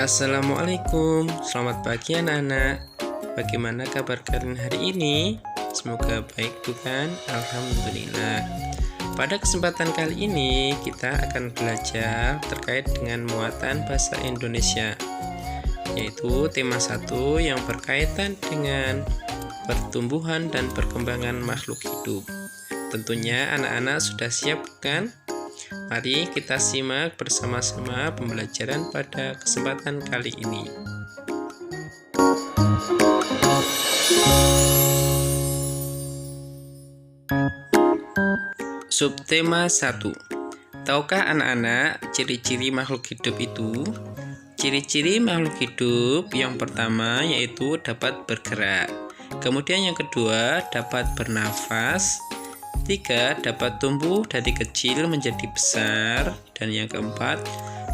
Assalamualaikum, selamat pagi anak-anak. Bagaimana kabar kalian hari ini? Semoga baik bukan? Alhamdulillah. Pada kesempatan kali ini kita akan belajar terkait dengan muatan bahasa Indonesia, yaitu tema 1 yang berkaitan dengan pertumbuhan dan perkembangan makhluk hidup. Tentunya anak-anak sudah siap kan? Mari kita simak bersama-sama pembelajaran pada kesempatan kali ini. Subtema 1. Tahukah anak-anak ciri-ciri makhluk hidup itu? Ciri-ciri makhluk hidup yang pertama yaitu dapat bergerak. Kemudian yang kedua dapat bernafas. 3. Dapat tumbuh dari kecil menjadi besar. Dan yang keempat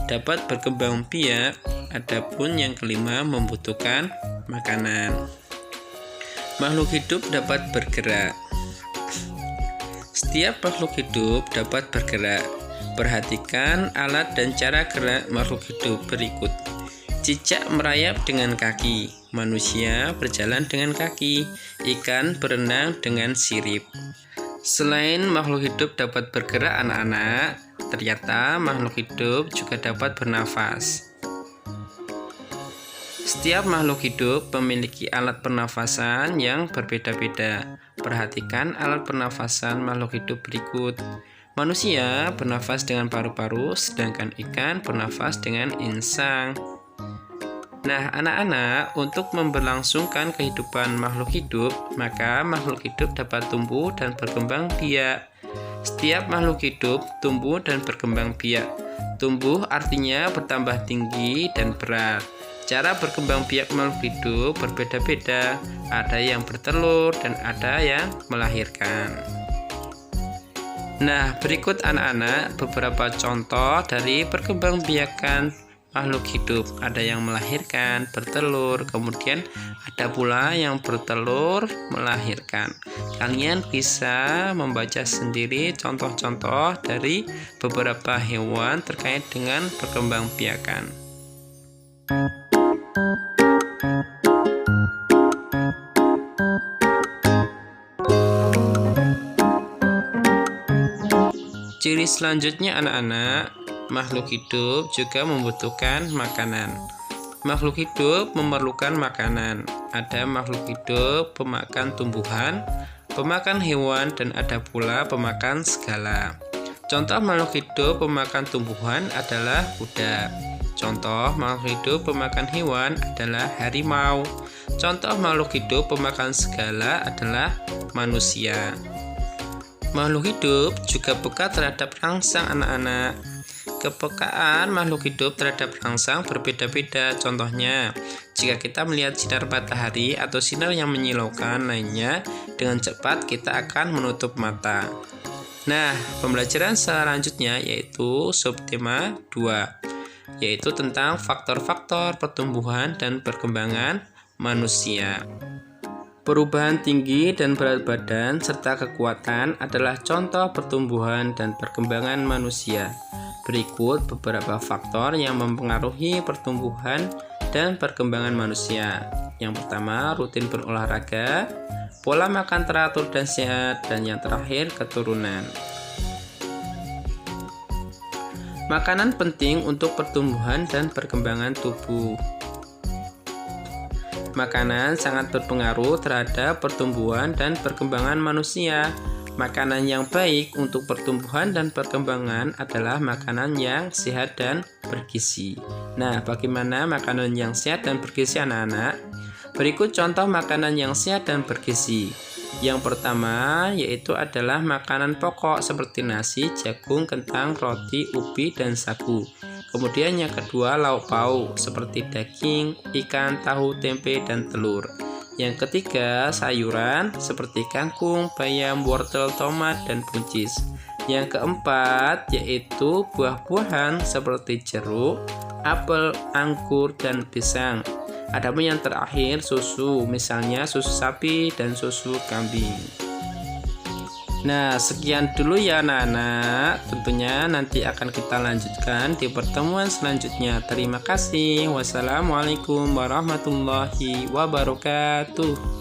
dapat berkembang biak. Adapun yang kelima membutuhkan makanan. Makhluk hidup dapat bergerak. Setiap makhluk hidup dapat bergerak. Perhatikan alat dan cara gerak makhluk hidup berikut. Cicak merayap dengan kaki. Manusia berjalan dengan kaki. Ikan berenang dengan sirip. Selain makhluk hidup dapat bergerak anak-anak, ternyata makhluk hidup juga dapat bernafas. Setiap makhluk hidup memiliki alat pernafasan yang berbeda-beda. Perhatikan alat pernafasan makhluk hidup berikut. Manusia bernafas dengan paru-paru, sedangkan ikan bernafas dengan insang. Nah, anak-anak, untuk memberlangsungkan kehidupan makhluk hidup, maka makhluk hidup dapat tumbuh dan berkembang biak. Setiap makhluk hidup tumbuh dan berkembang biak. Tumbuh artinya bertambah tinggi dan berat. Cara berkembang biak makhluk hidup berbeda-beda. Ada yang bertelur dan ada yang melahirkan. Nah, berikut anak-anak beberapa contoh dari perkembangbiakan makhluk hidup. Ada yang melahirkan, bertelur, kemudian ada pula yang bertelur, melahirkan. Kalian bisa membaca sendiri contoh-contoh dari beberapa hewan terkait dengan perkembangbiakan. Ciri selanjutnya anak-anak, makhluk hidup juga membutuhkan makanan. Makhluk hidup memerlukan makanan. Ada makhluk hidup pemakan tumbuhan, pemakan hewan, dan ada pula pemakan segala. Contoh makhluk hidup pemakan tumbuhan adalah kuda. Contoh makhluk hidup pemakan hewan adalah harimau. Contoh makhluk hidup pemakan segala adalah manusia. Makhluk hidup juga peka terhadap rangsang anak-anak. Kepekaan makhluk hidup terhadap rangsang berbeda-beda. Contohnya, jika kita melihat sinar matahari atau sinar yang menyilaukan lainnya, dengan cepat kita akan menutup mata. Nah, pembelajaran selanjutnya yaitu subtema 2, yaitu tentang faktor-faktor pertumbuhan dan perkembangan manusia. Perubahan tinggi dan berat badan serta kekuatan adalah contoh pertumbuhan dan perkembangan manusia. Berikut beberapa faktor yang mempengaruhi pertumbuhan dan perkembangan manusia. Yang pertama, rutin berolahraga, pola makan teratur dan sehat, dan yang terakhir, keturunan. Makanan penting untuk pertumbuhan dan perkembangan tubuh. Makanan sangat berpengaruh terhadap pertumbuhan dan perkembangan manusia. Makanan yang baik untuk pertumbuhan dan perkembangan adalah makanan yang sehat dan bergizi. Nah, bagaimana makanan yang sehat dan bergizi anak-anak? Berikut contoh makanan yang sehat dan bergizi. Yang pertama yaitu adalah makanan pokok seperti nasi, jagung, kentang, roti, ubi, dan sagu. Kemudian yang kedua lauk pauk seperti daging, ikan, tahu, tempe, dan telur. Yang ketiga sayuran seperti kangkung, bayam, wortel, tomat, dan buncis. Yang keempat yaitu buah-buahan seperti jeruk, apel, anggur, dan pisang. Adapun yang terakhir susu, misalnya susu sapi dan susu kambing. Nah, sekian dulu ya anak-anak. Tentunya nanti akan kita lanjutkan di pertemuan selanjutnya. Terima kasih. Wassalamualaikum warahmatullahi wabarakatuh.